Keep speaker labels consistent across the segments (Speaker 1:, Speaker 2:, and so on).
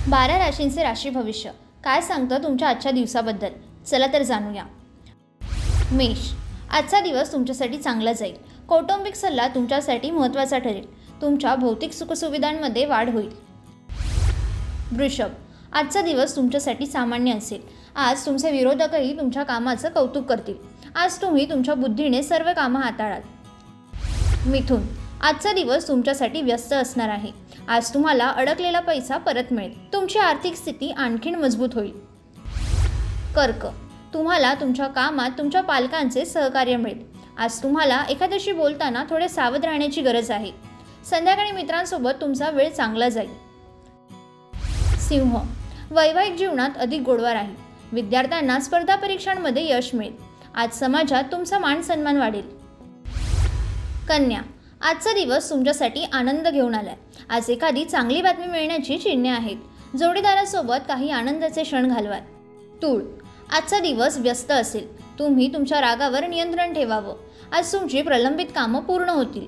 Speaker 1: 12 राशींचे राशी भविष्य काय सांगतं तुमच्या आजच्या दिवसाबद्दल, चला तर जाणूया। मेष, आजचा दिवस तुमच्यासाठी चांगला जाईल। कौटुंबिक सल्ला तुमच्यासाठी महत्त्वाचा ठरेल। तुमच्या भौतिक सुखसुविधांमध्ये वाढ होईल। वृषभ, आजचा दिवस तुमच्यासाठी सामान्य असेल। आज तुमचे विरोधकही तुमच्या कामाचं कौतुक करतील। आज तुम्ही तुमच्या बुद्धीने सर्व कामं हाताळाल। मिथुन, आजचा दिवस तुमच्यासाठी व्यस्त असणार आहे। आज तुम्हाला अडकलेला पैसा परत मिळेल। तुमची आर्थिक स्थिती आणखीन मजबूत होईल। कर्क, तुम्हाला तुमच्या कामात तुमच्या पालकांचे सहकार्य मिळेल। आज तुम्हाला एखाद्याशी बोलताना थोडे सावध राहण्याची गरज आहे। संध्याकाळी मित्रांसोबत तुमचा वेळ चांगला जाईल। सिंह, वैवाहिक जीवनात अधिक गोडवा राहील। विद्यार्थ्यांना स्पर्धा परीक्षांमध्ये यश मिळेल। आज समाजात तुमचा मान सन्मान वाढेल। कन्या, आजचा दिवस तुमच्यासाठी आनंद घेऊन आलाय। आज एखादी चांगली बातमी मिळण्याची चिन्हे आहेत। जोडीदारासोबत काही आनंदाचे क्षण घालवा। तूळ, आजचा दिवस व्यस्त असेल। तुम्ही तुमच्या रागावर नियंत्रण ठेवावं। आज तुमची प्रलंबित कामं पूर्ण होतील।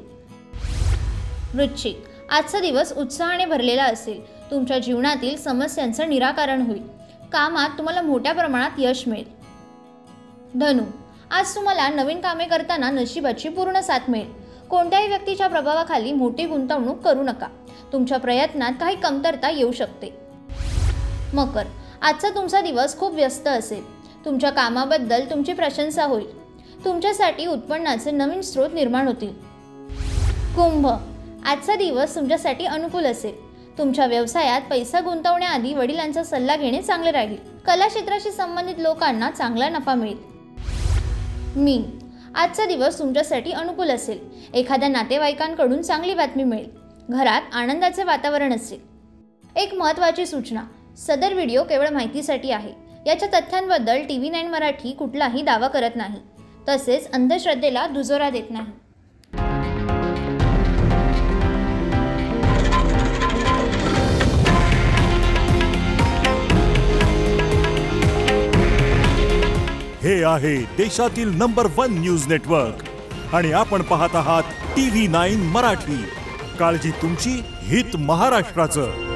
Speaker 1: वृश्चिक, आजचा दिवस उत्साहाने भरलेला असेल। तुमच्या जीवनातील समस्यांचं निराकरण होईल। कामात तुम्हाला मोठ्या प्रमाणात यश मिळेल। धनु, आज तुम्हाला नवीन कामे करताना नशिबाची पूर्ण साथ मिळेल। कोणत्याही व्यक्तीच्या प्रभावाखाली मोठी गुंतवणूक करू नका। तुमच्या प्रयत्नात काही कमतरता येऊ शकते। मकर, आजचा तुमचा दिवस खूप व्यस्त असेल। तुमच्या कामाबद्दल तुमची प्रशंसा होईल। तुमच्यासाठी उत्पन्नाचे नवीन स्रोत निर्माण होतील। कुंभ, आजचा दिवस तुमच्यासाठी अनुकूल असेल। तुमच्या व्यवसायात पैसा गुंतवण्याआधी वडिलांचा सल्ला घेणे चांगले राहील। कला क्षेत्राशी संबंधित लोकांना चांगला नफा मिळेल। मीन, आजचा दिवस तुमच्यासाठी अनुकूल असेल। एखाद्या नातेवाईकांकडून चांगली बातमी मिळेल। घरात आनंदाचे वातावरण असेल। एक महत्त्वाची सूचना, सदर व्हिडिओ केवळ माहितीसाठी आहे। याच्या तथ्यांबद्दल TV9 मराठी कुठलाही दावा करत नाही, तसेच अंधश्रद्धेला दुजोरा देत नाही।
Speaker 2: हे आहे देशातील नंबर 1 न्यूज नेटवर्क आणि आपण पाहत आहात TV9 मराठी। काळजी तुमची, हित महाराष्ट्राचं।